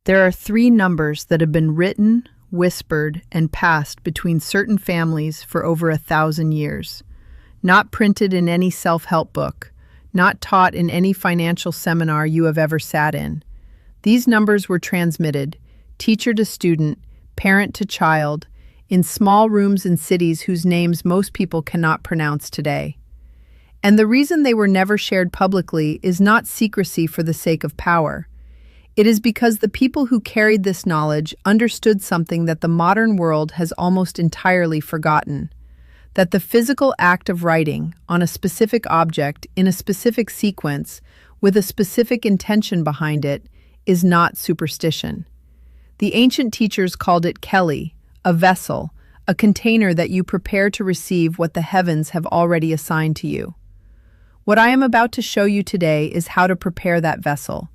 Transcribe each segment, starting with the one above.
There are three numbers that have been written, whispered, and passed between certain families for over 1,000 years. Not printed in any self-help book, not taught in any financial seminar you have ever sat in. These numbers were transmitted, teacher to student, parent to child, in small rooms in cities whose names most people cannot pronounce today. And the reason they were never shared publicly is not secrecy for the sake of power. It is because the people who carried this knowledge understood something that the modern world has almost entirely forgotten: that the physical act of writing on a specific object in a specific sequence with a specific intention behind it is not superstition. The ancient teachers called it Keli, a vessel, a container that you prepare to receive what the heavens have already assigned to you. What I am about to show you today is how to prepare that vessel.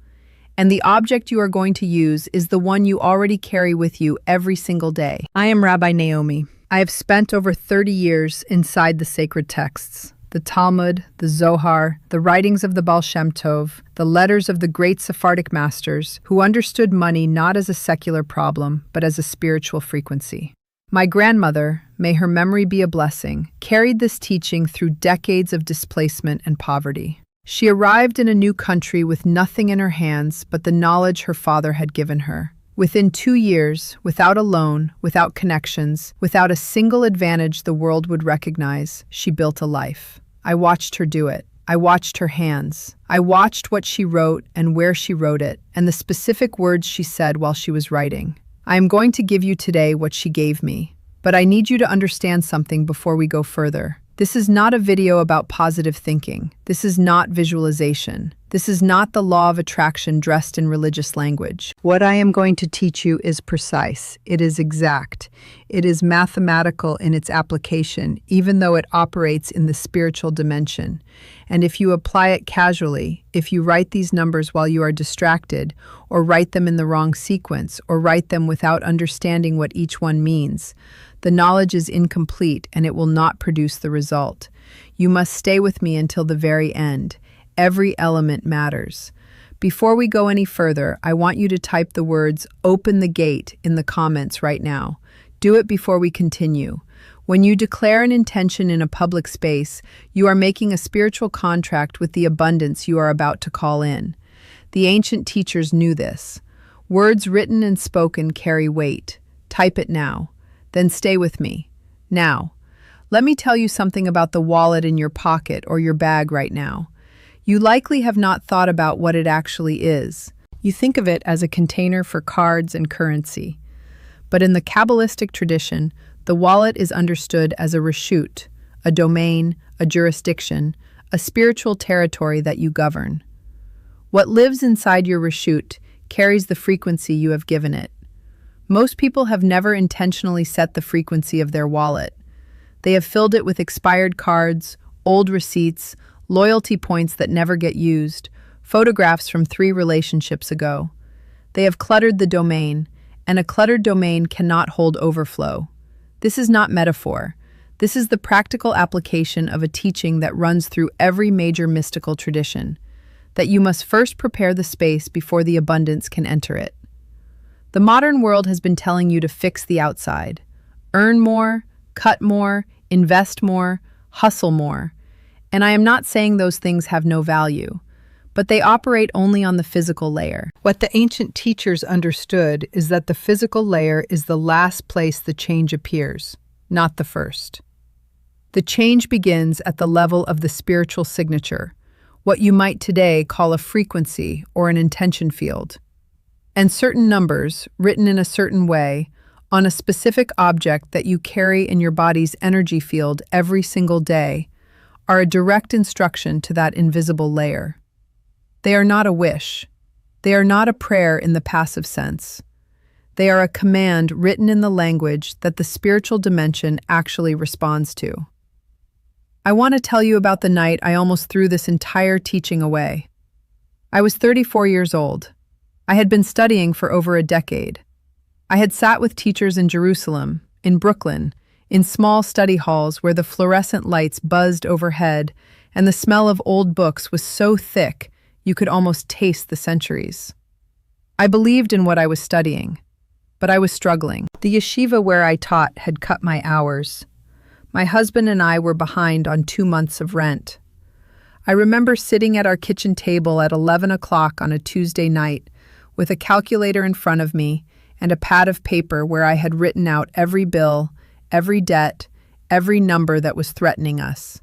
And the object you are going to use is the one you already carry with you every single day. I am Rabbi Naomi. I have spent over 30 years inside the sacred texts, the Talmud, the Zohar, the writings of the Baal Shem Tov, the letters of the great Sephardic masters who understood money not as a secular problem, but as a spiritual frequency. My grandmother, may her memory be a blessing, carried this teaching through decades of displacement and poverty. She arrived in a new country with nothing in her hands but the knowledge her father had given her. Within 2 years, without a loan, without connections, without a single advantage the world would recognize, she built a life. I watched her do it. I watched her hands. I watched what she wrote and where she wrote it, and the specific words she said while she was writing. I am going to give you today what she gave me, but I need you to understand something before we go further. This is not a video about positive thinking. This is not visualization. This is not the law of attraction dressed in religious language. What I am going to teach you is precise. It is exact. It is mathematical in its application, even though it operates in the spiritual dimension. And if you apply it casually, if you write these numbers while you are distracted, or write them in the wrong sequence, or write them without understanding what each one means, the knowledge is incomplete and it will not produce the result. You must stay with me until the very end. Every element matters. Before we go any further, I want you to type the words "open the gate" in the comments right now. Do it before we continue. When you declare an intention in a public space, you are making a spiritual contract with the abundance you are about to call in. The ancient teachers knew this. Words written and spoken carry weight. Type it now. Then stay with me. Now, let me tell you something about the wallet in your pocket or your bag right now. You likely have not thought about what it actually is. You think of it as a container for cards and currency. But in the Kabbalistic tradition, the wallet is understood as a reshut, a domain, a jurisdiction, a spiritual territory that you govern. What lives inside your reshut carries the frequency you have given it. Most people have never intentionally set the frequency of their wallet. They have filled it with expired cards, old receipts, loyalty points that never get used, photographs from 3 relationships ago. They have cluttered the domain, and a cluttered domain cannot hold overflow. This is not metaphor. This is the practical application of a teaching that runs through every major mystical tradition, that you must first prepare the space before the abundance can enter it. The modern world has been telling you to fix the outside. Earn more, cut more, invest more, hustle more. And I am not saying those things have no value, but they operate only on the physical layer. What the ancient teachers understood is that the physical layer is the last place the change appears, not the first. The change begins at the level of the spiritual signature, what you might today call a frequency or an intention field. And certain numbers, written in a certain way, on a specific object that you carry in your body's energy field every single day, are a direct instruction to that invisible layer. They are not a wish. They are not a prayer in the passive sense. They are a command written in the language that the spiritual dimension actually responds to. I want to tell you about the night I almost threw this entire teaching away. I was 34 years old. I had been studying for over a decade. I had sat with teachers in Jerusalem, in Brooklyn, in small study halls where the fluorescent lights buzzed overhead and the smell of old books was so thick you could almost taste the centuries. I believed in what I was studying, but I was struggling. The yeshiva where I taught had cut my hours. My husband and I were behind on 2 months of rent. I remember sitting at our kitchen table at 11 o'clock on a Tuesday night with a calculator in front of me and a pad of paper where I had written out every bill, every debt, every number that was threatening us.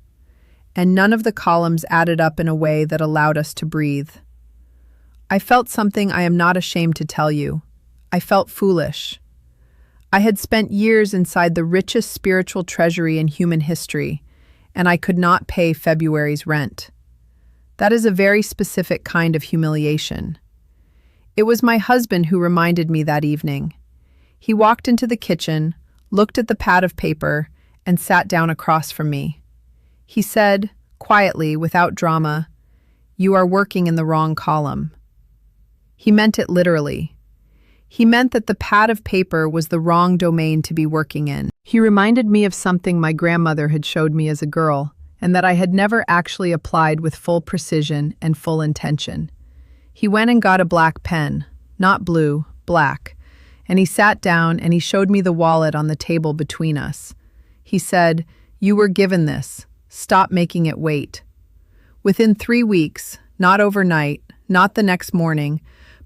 And none of the columns added up in a way that allowed us to breathe. I felt something I am not ashamed to tell you. I felt foolish. I had spent years inside the richest spiritual treasury in human history, and I could not pay February's rent. That is a very specific kind of humiliation. It was my husband who reminded me that evening. He walked into the kitchen, looked at the pad of paper, and sat down across from me. He said, quietly, without drama, "You are working in the wrong column." He meant it literally. He meant that the pad of paper was the wrong domain to be working in. He reminded me of something my grandmother had showed me as a girl, and that I had never actually applied with full precision and full intention. He went and got a black pen, not blue, black, and he sat down and he showed me the wallet on the table between us. He said, "You were given this. Stop making it wait." Within 3 weeks, not overnight, not the next morning,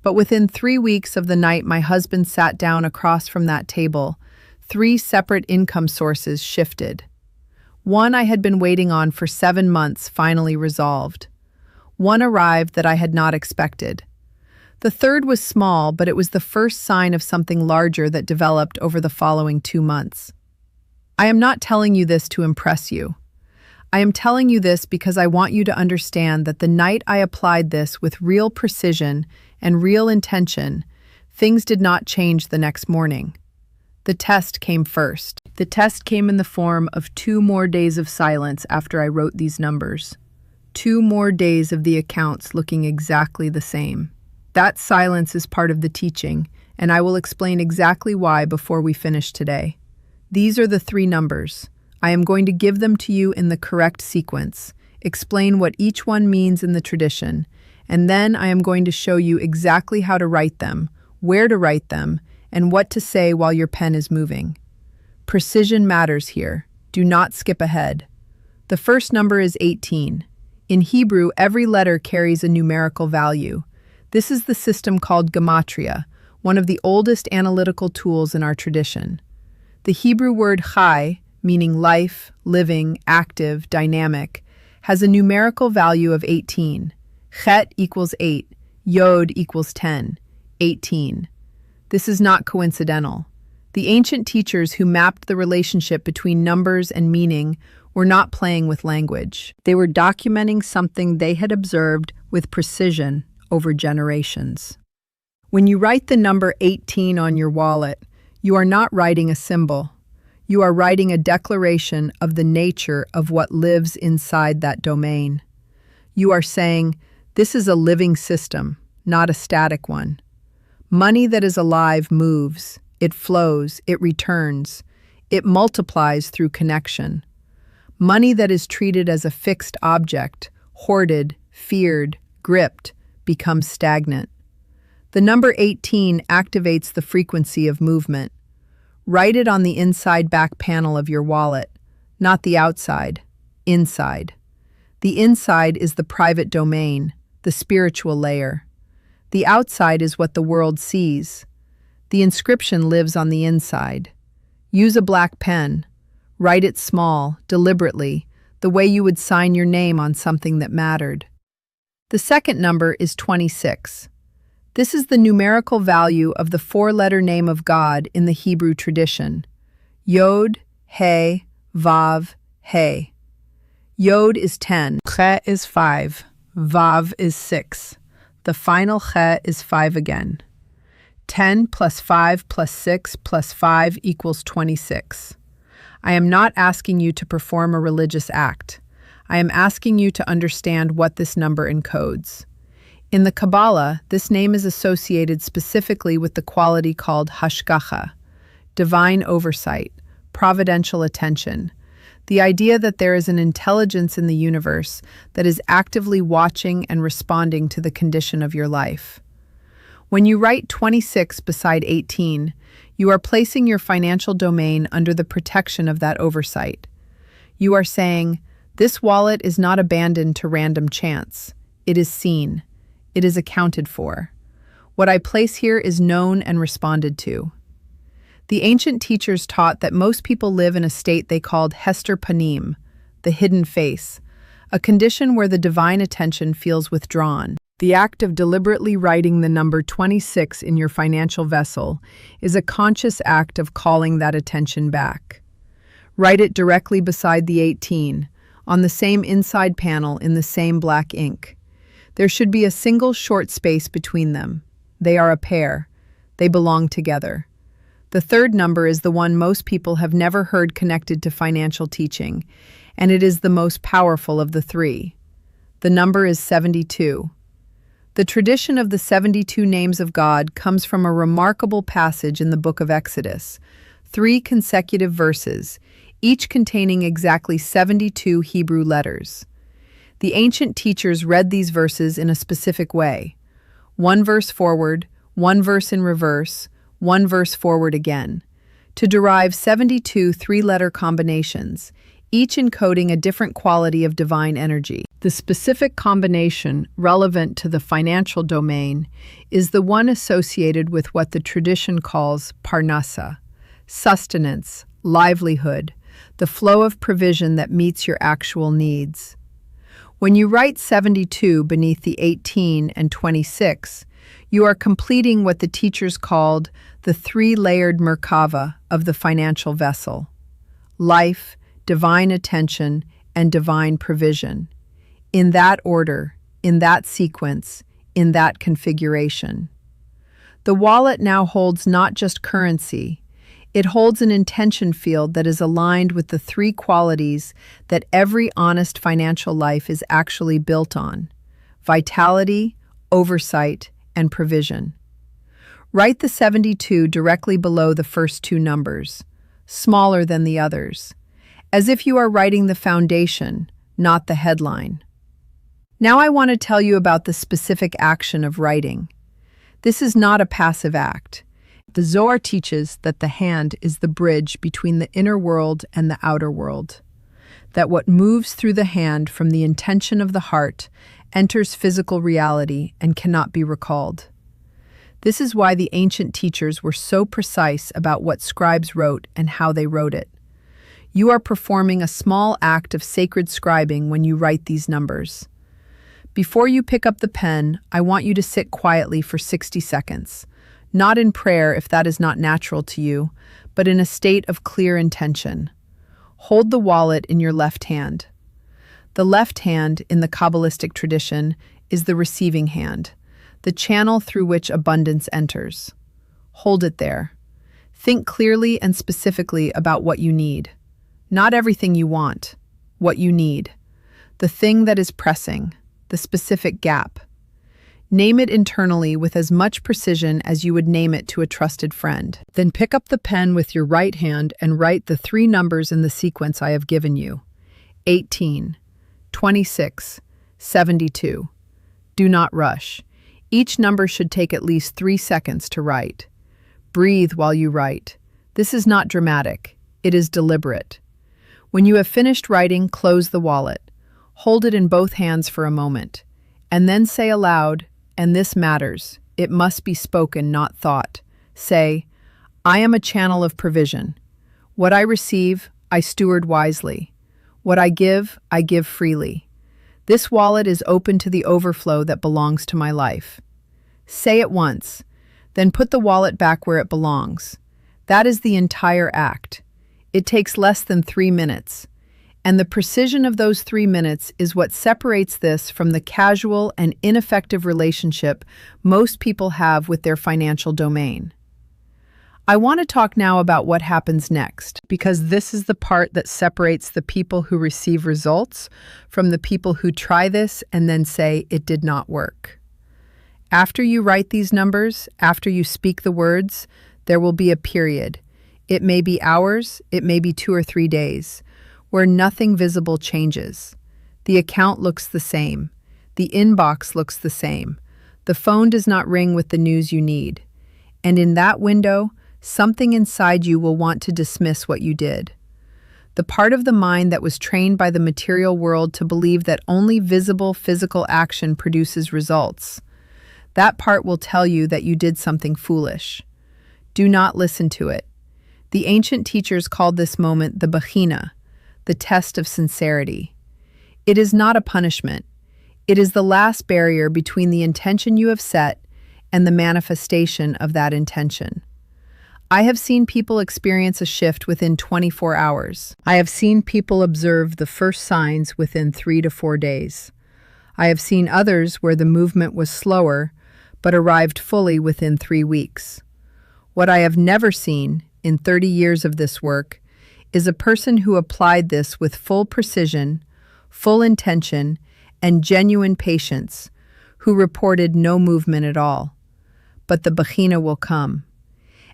but within 3 weeks of the night my husband sat down across from that table, 3 separate income sources shifted. One I had been waiting on for 7 months finally resolved. One arrived that I had not expected. The third was small, but it was the first sign of something larger that developed over the following 2 months. I am not telling you this to impress you. I am telling you this because I want you to understand that the night I applied this with real precision and real intention, things did not change the next morning. The test came first. The test came in the form of 2 more days of silence after I wrote these numbers. 2 more days of the accounts looking exactly the same. That silence is part of the teaching, and I will explain exactly why before we finish today. These are the 3 numbers. I am going to give them to you in the correct sequence, explain what each one means in the tradition, and then I am going to show you exactly how to write them, where to write them, and what to say while your pen is moving. Precision matters here. Do not skip ahead. The first number is 18. In Hebrew, every letter carries a numerical value. This is the system called gematria, one of the oldest analytical tools in our tradition. The Hebrew word chai, meaning life, living, active, dynamic, has a numerical value of 18. Chet equals 8, Yod equals 10, 18. This is not coincidental. The ancient teachers who mapped the relationship between numbers and meaning were not playing with language. They were documenting something they had observed with precision over generations. When you write the number 18 on your wallet, you are not writing a symbol. You are writing a declaration of the nature of what lives inside that domain. You are saying, this is a living system, not a static one. Money that is alive moves, it flows, it returns, it multiplies through connection. Money that is treated as a fixed object, hoarded, feared, gripped, becomes stagnant. The number 18 activates the frequency of movement. Write it on the inside back panel of your wallet, not the outside, inside. The inside is the private domain, the spiritual layer. The outside is what the world sees. The inscription lives on the inside. Use a black pen. Write it small, deliberately, the way you would sign your name on something that mattered. The second number is 26. This is the numerical value of the 4-letter name of God in the Hebrew tradition. Yod, He, Vav, He. Yod is 10, Che is 5, Vav is 6. The final Che is 5 again. 10 plus 5 plus 6 plus 5 equals 26. I am not asking you to perform a religious act. I am asking you to understand what this number encodes. In the Kabbalah, this name is associated specifically with the quality called hashgacha, divine oversight, providential attention, the idea that there is an intelligence in the universe that is actively watching and responding to the condition of your life. When you write 26 beside 18, you are placing your financial domain under the protection of that oversight. You are saying, this wallet is not abandoned to random chance. It is seen. It is accounted for. What I place here is known and responded to. The ancient teachers taught that most people live in a state they called Hester Panim, the hidden face, a condition where the divine attention feels withdrawn. The act of deliberately writing the number 26 in your financial vessel is a conscious act of calling that attention back. Write it directly beside the 18, on the same inside panel in the same black ink. There should be a single short space between them. They are a pair. They belong together. The third number is the one most people have never heard connected to financial teaching, and it is the most powerful of the three. The number is 72. The tradition of the 72 names of God comes from a remarkable passage in the book of Exodus, 3 consecutive verses, each containing exactly 72 Hebrew letters. The ancient teachers read these verses in a specific way. One verse forward, one verse in reverse, one verse forward again, to derive 72 three-letter combinations, each encoding a different quality of divine energy. The specific combination relevant to the financial domain is the one associated with what the tradition calls parnasa, sustenance, livelihood, the flow of provision that meets your actual needs. When you write 72 beneath the 18 and 26, you are completing what the teachers called the three-layered Merkava of the financial vessel: life, divine attention, and divine provision. In that order, in that sequence, in that configuration. The wallet now holds not just currency, it holds an intention field that is aligned with the three qualities that every honest financial life is actually built on: vitality, oversight, and provision. Write the 72 directly below the first two numbers, smaller than the others, as if you are writing the foundation, not the headline. Now I want to tell you about the specific action of writing. This is not a passive act. The Zohar teaches that the hand is the bridge between the inner world and the outer world, that what moves through the hand from the intention of the heart enters physical reality and cannot be recalled. This is why the ancient teachers were so precise about what scribes wrote and how they wrote it. You are performing a small act of sacred scribing when you write these numbers. Before you pick up the pen, I want you to sit quietly for 60 seconds, not in prayer if that is not natural to you, but in a state of clear intention. Hold the wallet in your left hand. The left hand, in the Kabbalistic tradition, is the receiving hand, the channel through which abundance enters. Hold it there. Think clearly and specifically about what you need. Not everything you want, what you need. The thing that is pressing, the specific gap. Name it internally with as much precision as you would name it to a trusted friend. Then pick up the pen with your right hand and write the three numbers in the sequence I have given you: 18, 26, 72. Do not rush. Each number should take at least 3 seconds to write. Breathe while you write. This is not dramatic. It is deliberate. When you have finished writing, close the wallet. Hold it in both hands for a moment, and then say aloud, and this matters, it must be spoken, not thought. Say, I am a channel of provision. What I receive, I steward wisely. What I give freely. This wallet is open to the overflow that belongs to my life. Say it once, then put the wallet back where it belongs. That is the entire act. It takes less than 3 minutes. And the precision of those 3 minutes is what separates this from the casual and ineffective relationship most people have with their financial domain. I want to talk now about what happens next, because this is the part that separates the people who receive results from the people who try this and then say it did not work. After you write these numbers, after you speak the words, there will be a period. It may be hours, it may be 2 or 3 days, where nothing visible changes. The account looks the same. The inbox looks the same. The phone does not ring with the news you need. And in that window, something inside you will want to dismiss what you did. The part of the mind that was trained by the material world to believe that only visible physical action produces results. That part will tell you that you did something foolish. Do not listen to it. The ancient teachers called this moment the Bechina, the test of sincerity. It is not a punishment. It is the last barrier between the intention you have set and the manifestation of that intention. I have seen people experience a shift within 24 hours. I have seen people observe the first signs within 3 to 4 days. I have seen others where the movement was slower, but arrived fully within 3 weeks. What I have never seen, in 30 years of this work, is a person who applied this with full precision, full intention, and genuine patience, who reported no movement at all. But the Bechina will come.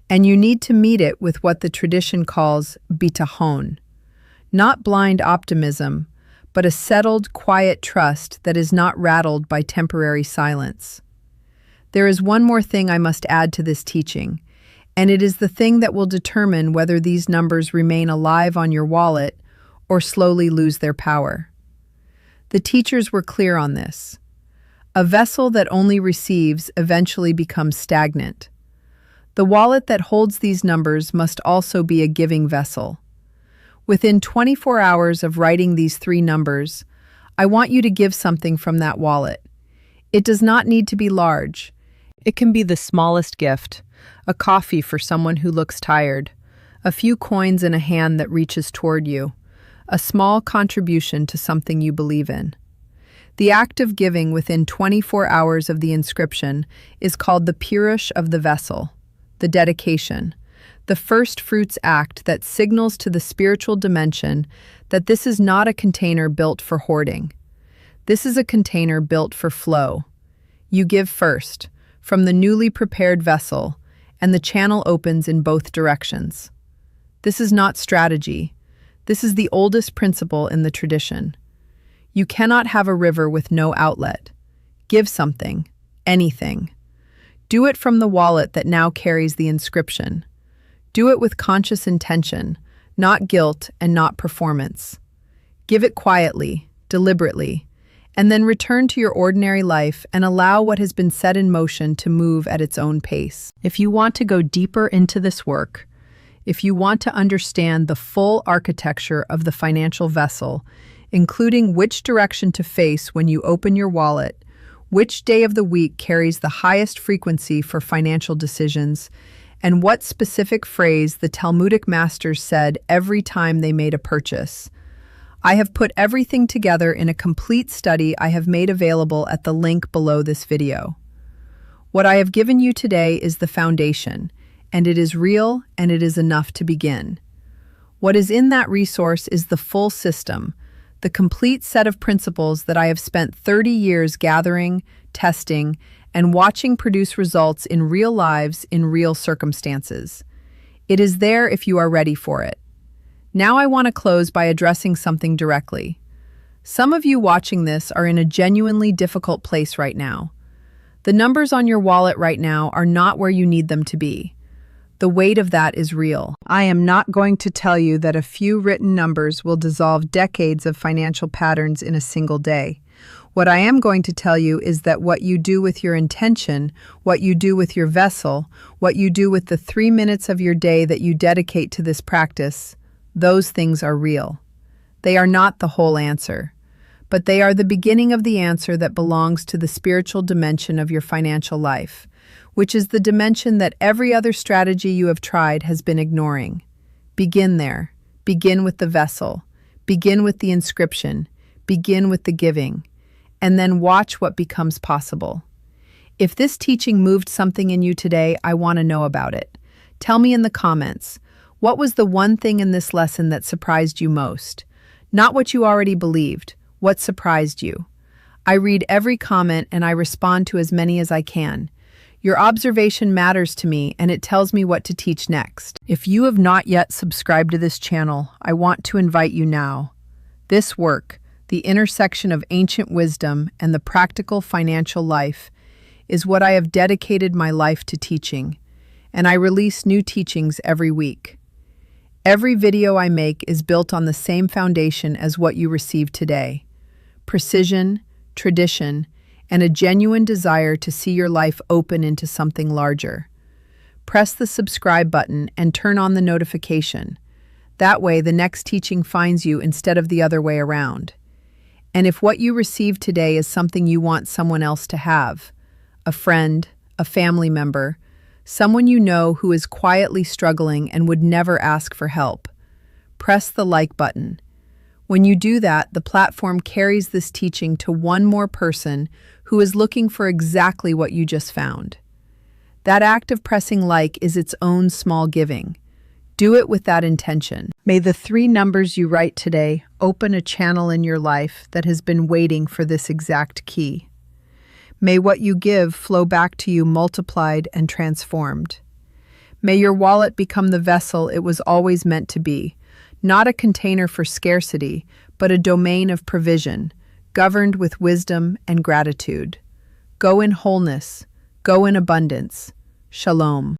And you need to meet it with what the tradition calls bitachon, not blind optimism, but a settled, quiet trust that is not rattled by temporary silence. There is one more thing I must add to this teaching, and it is the thing that will determine whether these numbers remain alive on your wallet or slowly lose their power. The teachers were clear on this. A vessel that only receives eventually becomes stagnant. The wallet that holds these numbers must also be a giving vessel. Within 24 hours of writing these 3 numbers, I want you to give something from that wallet. It does not need to be large. It can be the smallest gift, a coffee for someone who looks tired, a few coins in a hand that reaches toward you, a small contribution to something you believe in. The act of giving within 24 hours of the inscription is called the pirush of the vessel, the dedication, the first fruits act that signals to the spiritual dimension that this is not a container built for hoarding. This is a container built for flow. You give first, from the newly prepared vessel, and the channel opens in both directions. This is not strategy. This is the oldest principle in the tradition. You cannot have a river with no outlet. Give something, anything. Do it from the wallet that now carries the inscription. Do it with conscious intention, not guilt and not performance. Give it quietly, deliberately, and then return to your ordinary life and allow what has been set in motion to move at its own pace. If you want to go deeper into this work, if you want to understand the full architecture of the financial vessel, including which direction to face when you open your wallet, which day of the week carries the highest frequency for financial decisions, and what specific phrase the Talmudic masters said every time they made a purchase, I have put everything together in a complete study I have made available at the link below this video. What I have given you today is the foundation, and it is real and it is enough to begin. What is in that resource is the full system, the complete set of principles that I have spent 30 years gathering, testing, and watching produce results in real lives in real circumstances. It is there if you are ready for it. Now I want to close by addressing something directly. Some of you watching this are in a genuinely difficult place right now. The numbers on your wallet right now are not where you need them to be. The weight of that is real. I am not going to tell you that a few written numbers will dissolve decades of financial patterns in a single day. What I am going to tell you is that what you do with your intention, what you do with your vessel, what you do with the 3 minutes of your day that you dedicate to this practice, those things are real. They are not the whole answer, but they are the beginning of the answer that belongs to the spiritual dimension of your financial life, which is the dimension that every other strategy you have tried has been ignoring. Begin there. Begin with the vessel. Begin with the inscription. Begin with the giving. And then watch what becomes possible. If this teaching moved something in you today, I want to know about it. Tell me in the comments, what was the one thing in this lesson that surprised you most? Not what you already believed, what surprised you? I read every comment and I respond to as many as I can. Your observation matters to me and it tells me what to teach next. If you have not yet subscribed to this channel, I want to invite you now. This work, the intersection of ancient wisdom and the practical financial life, is what I have dedicated my life to teaching, and I release new teachings every week. Every video I make is built on the same foundation as what you receive today: precision, tradition, and a genuine desire to see your life open into something larger. Press the subscribe button and turn on the notification. That way, the next teaching finds you instead of the other way around. And if what you receive today is something you want someone else to have, a friend, a family member, someone you know who is quietly struggling and would never ask for help, press the like button. When you do that, the platform carries this teaching to one more person who is looking for exactly what you just found. That act of pressing like is its own small giving. Do it with that intention. May the 3 numbers you write today open a channel in your life that has been waiting for this exact key. May what you give flow back to you multiplied and transformed. May your wallet become the vessel it was always meant to be, not a container for scarcity, but a domain of provision, governed with wisdom and gratitude. Go in wholeness. Go in abundance. Shalom.